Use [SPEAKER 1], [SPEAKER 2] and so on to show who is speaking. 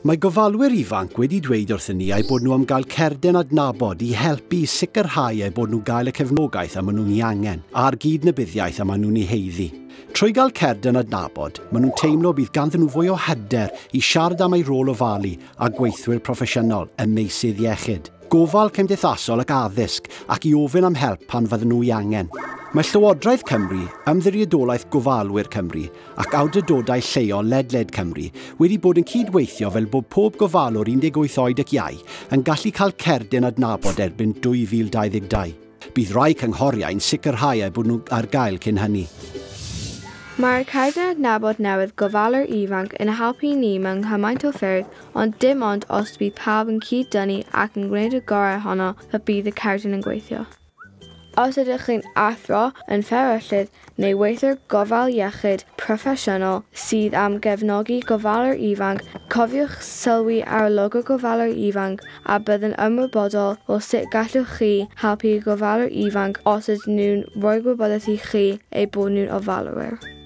[SPEAKER 1] Mae gofalwyr ifanc wedi dweud wrthyn ni eu bod nhw am gael Cerdyn Adnabod i helpu sicrhau eu bod nhw gael y cefnogaeth a maen nhw'n ei angen, a'r gydnabyddiaeth a maen nhw'n ei heiddi. Trwy gael Cerdyn Adnabod, maen nhw'n teimlo bydd ganddyn nhw fwy o hyder i siarad am eu rôl ofalu a gweithwyr proffesiynol ym meysydd iechyd, gofal cymdeithasol ac addysg ac i ofyn am help pan fydden nhw ei angen. Mae Llywodraeth Cymru, Ymddiriedolaeth Gofalwyr Cymru ac awdurdodau lleol ledled Cymru wedi bod yn cydweithio fel bod pob gofalwr 18 oed ac iau yn gallu cael Cerdyn Adnabod erbyn 2022. Bydd rai cynghoriau'n sicrhau eu bod nhw ar gael cyn hynny.
[SPEAKER 2] Mae'r Cerdyn Adnabod newydd gofalwyr ifanc yn helpu ni mewn cymaint o ffyrdd, ond dim ond os bydd pawb yn cyd-dynnu ac yn gwneud y gorau honno y bydd y Cerdyn yn gweithio. Os ydych chi'n athro yn fferyllydd neu weithwyr gofal iechyd proffesiynol sydd am gefnogi gofalwyr ifanc, cofiwch sylwi ar y logo gofalwyr ifanc a byddwn ymwybodol o sut gallwch chi helpu gofalwyr ifanc os ydyn nhw'n rhoi gwybodaeth i chi eu bod nhw'n ofalwyr.